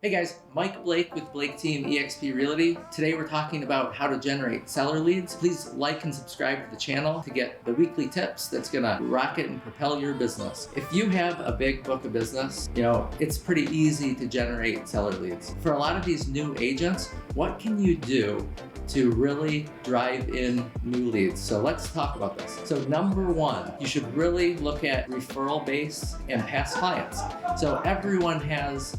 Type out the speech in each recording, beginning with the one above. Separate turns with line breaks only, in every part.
Hey guys, Mike Blake with Blake Team eXp Realty. Today we're talking about how to generate seller leads. Please like and subscribe to the channel to get the weekly tips that's gonna rocket and propel your business. If you have a big book of business, it's pretty easy to generate seller leads. For a lot of these new agents, what can you do to really drive in new leads? So let's talk about this. So number one, you should really look at referral base and past clients. So everyone has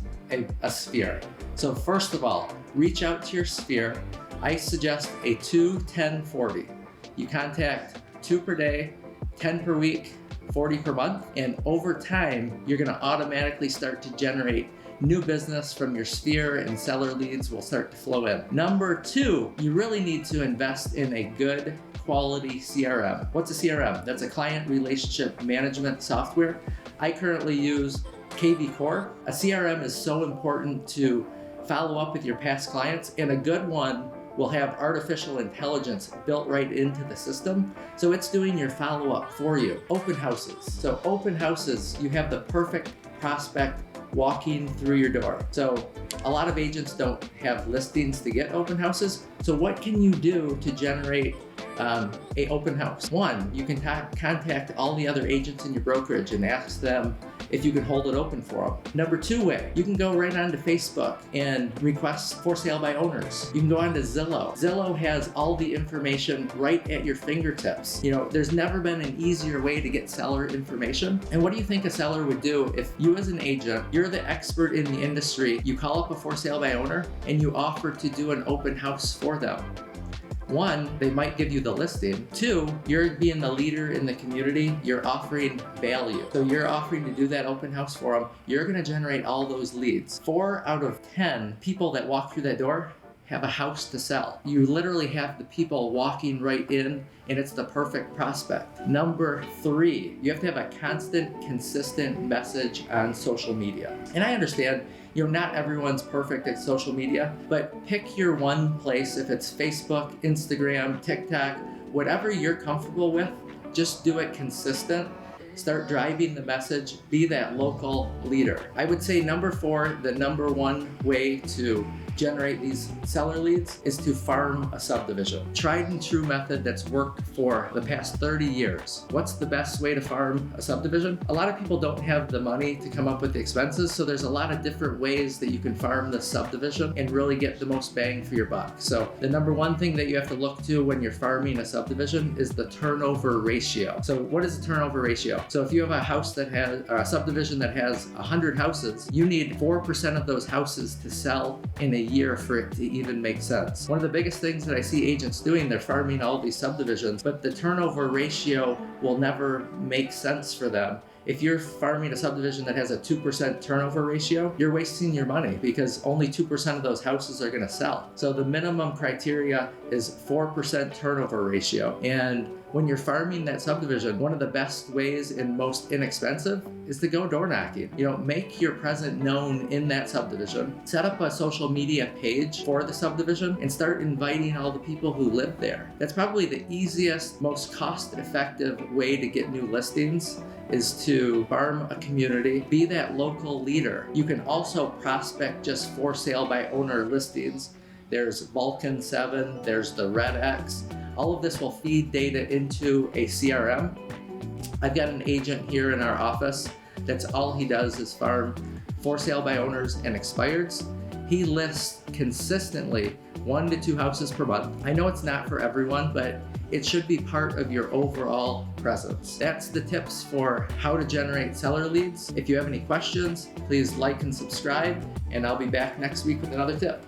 a sphere. So first of all, reach out to your sphere. I suggest a 2, 10, 40. You contact 2 per day, 10 per week, 40 per month, and over time, you're gonna automatically start to generate new business from your sphere and seller leads will start to flow in. Number two, you really need to invest in a good quality CRM. What's a CRM? That's a client relationship management software. I currently use KV Core. A CRM is so important to follow up with your past clients, and a good one will have artificial intelligence built right into the system. So it's doing your follow-up for you. Open houses. So open houses, you have the perfect prospect walking through your door. So a lot of agents don't have listings to get open houses. So what can you do to generate a open house? One, you can contact all the other agents in your brokerage and ask them if you can hold it open for them. Number two way, you can go right onto Facebook and request for sale by owners. You can go onto Zillow. Zillow has all the information right at your fingertips. There's never been an easier way to get seller information. And what do you think a seller would do if you as an agent, you're the expert in the industry, you call up a for sale by owner and you offer to do an open house for them? One, they might give you the listing. Two, you're being the leader in the community. You're offering value. So you're offering to do that open house for them. You're gonna generate all those leads. 4 out of 10 people that walk through that door have a house to sell. You literally have the people walking right in, and it's the perfect prospect. Number three, you have to have a constant, consistent message on social media. And I understand, not everyone's perfect at social media, but pick your one place. If it's Facebook, Instagram, TikTok, whatever you're comfortable with, just do it consistent. Start driving the message, be that local leader. I would say number four, the number one way to generate these seller leads is to farm a subdivision. Tried and true method that's worked for the past 30 years. What's the best way to farm a subdivision? A lot of people don't have the money to come up with the expenses, so there's a lot of different ways that you can farm the subdivision and really get the most bang for your buck. So the number one thing that you have to look to when you're farming a subdivision is the turnover ratio. So what is the turnover ratio? So if you have a house that has, or a subdivision that has 100 houses, you need 4% of those houses to sell in a year for it to even make sense. One of the biggest things that I see agents doing, they're farming all these subdivisions, but the turnover ratio will never make sense for them. If you're farming a subdivision that has a 2% turnover ratio, you're wasting your money because only 2% of those houses are gonna sell. So the minimum criteria is 4% turnover ratio. And when you're farming that subdivision, one of the best ways and most inexpensive is to go door knocking. Make your presence known in that subdivision. Set up a social media page for the subdivision and start inviting all the people who live there. That's probably the easiest, most cost-effective way to get new listings is to farm a community, be that local leader. You can also prospect just for sale by owner listings. There's Vulcan 7, there's the Red X. All of this will feed data into a CRM. I've got an agent here in our office that's all he does is farm for sale by owners and expireds. He lists consistently 1 to 2 houses per month. I know it's not for everyone, but it should be part of your overall presence. That's the tips for how to generate seller leads. If you have any questions, please like and subscribe, and I'll be back next week with another tip.